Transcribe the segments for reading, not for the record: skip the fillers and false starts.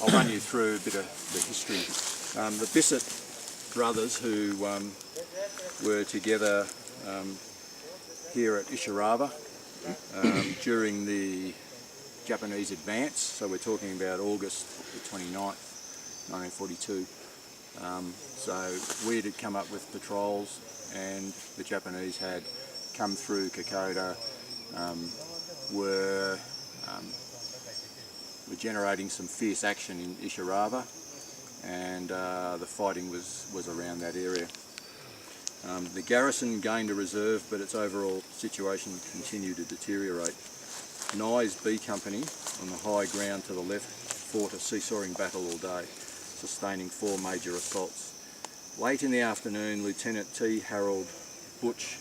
I'll run you through a bit of the history. The Bisset brothers, who were together here at Ishirawah during the Japanese advance, so we're talking about August the 29th, 1942. So we had come up with patrols, and the Japanese had come through Kokoda, were generating some fierce action in Ishirawah, and the fighting was around that area. The garrison gained a reserve, but its overall situation continued to deteriorate. Nye's B Company, on the high ground to the left, fought a seesawing battle all day, sustaining 4 major assaults. Late in the afternoon, Lieutenant T. Harold Butch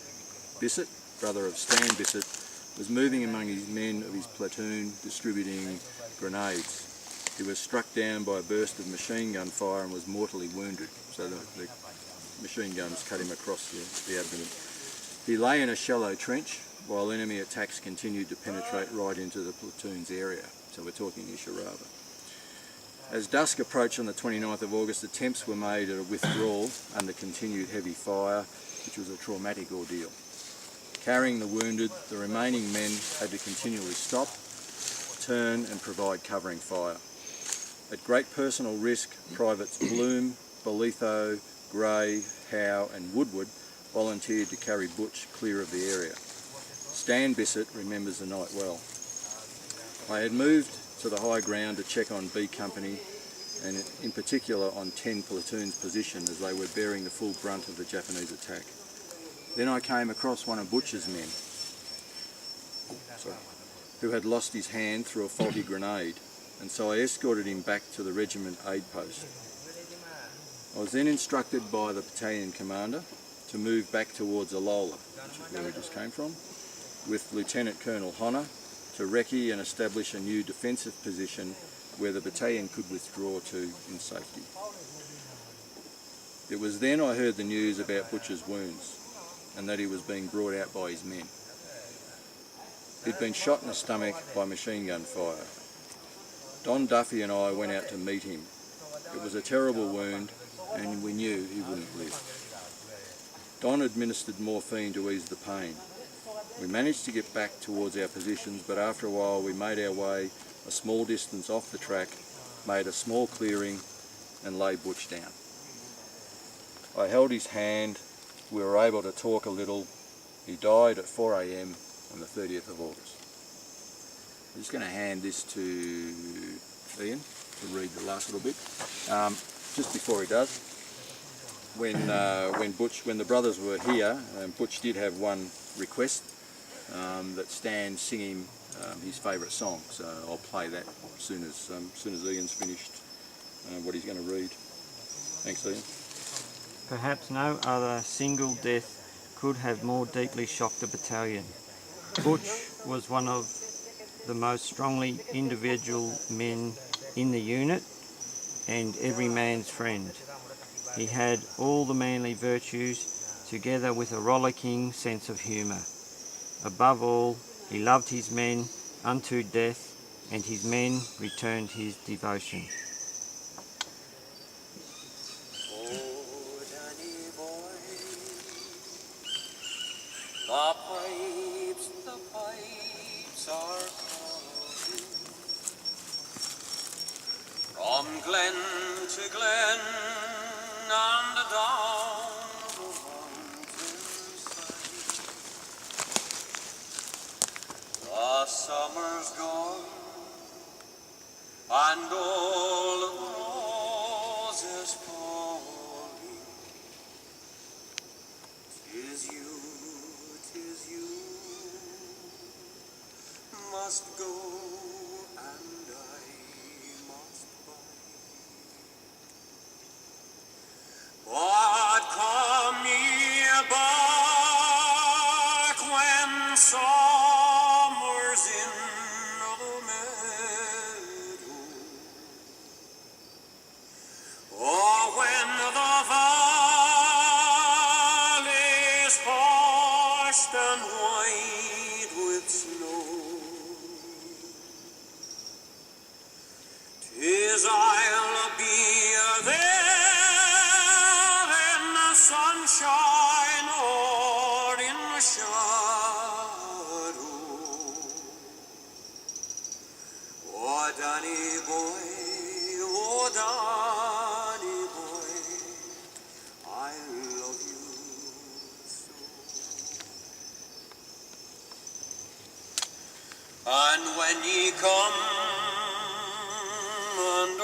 Bisset, brother of Stan Bisset, was moving among his men of his platoon, distributing grenades. He was struck down by a burst of machine gun fire and was mortally wounded, so the machine guns cut him across the abdomen. He lay in a shallow trench while enemy attacks continued to penetrate right into the platoon's area, so we're talking Ishirawah. As dusk approached on the 29th of August, attempts were made at a withdrawal under continued heavy fire, which was a traumatic ordeal. Carrying the wounded, the remaining men had to continually stop, turn and provide covering fire. At great personal risk, Privates Bloom, Bolitho, Gray, Howe and Woodward volunteered to carry Butch clear of the area. Stan Bisset remembers the night well. I had moved to the high ground to check on B Company, and in particular on 10 Platoon's position, as they were bearing the full brunt of the Japanese attack. Then I came across one of Butch's men, who had lost his hand through a faulty grenade, and so I escorted him back to the regiment aid post. I was then instructed by the battalion commander to move back towards Alola, which is where we just came from, with Lieutenant Colonel Honor to recce and establish a new defensive position where the battalion could withdraw to in safety. It was then I heard the news about Butch's wounds and that he was being brought out by his men. He'd been shot in the stomach by machine gun fire. Don Duffy and I went out to meet him. It was a terrible wound and we knew he wouldn't live. Don administered morphine to ease the pain. We managed to get back towards our positions, but after a while we made our way a small distance off the track, made a small clearing and lay Butch down. I held his hand, we were able to talk a little. He died at 4 AM on the 30th of August. I'm just going to hand this to Ian to read the last little bit. Just before he does, when the brothers were here, Butch did have one request, that Stan sing him his favourite song. So I'll play that as soon as Ian's finished what he's going to read. Thanks, Ian. Perhaps no other single death could have more deeply shocked the battalion. Butch was one of the most strongly individual men in the unit and every man's friend. He had all the manly virtues together with a rollicking sense of humour. Above all, he loved his men unto death, and his men returned his devotion. The pipes are calling from glen to glen and down the mountainside. The summer's gone and all the roses falling. 'Tis you must go and I must bide. But come ye back when summer's in the meadow 'tis I'll be there in the sunshine or in the shadow. Oh, Danny boy, oh, Danny boy, I love you so. And when ye come and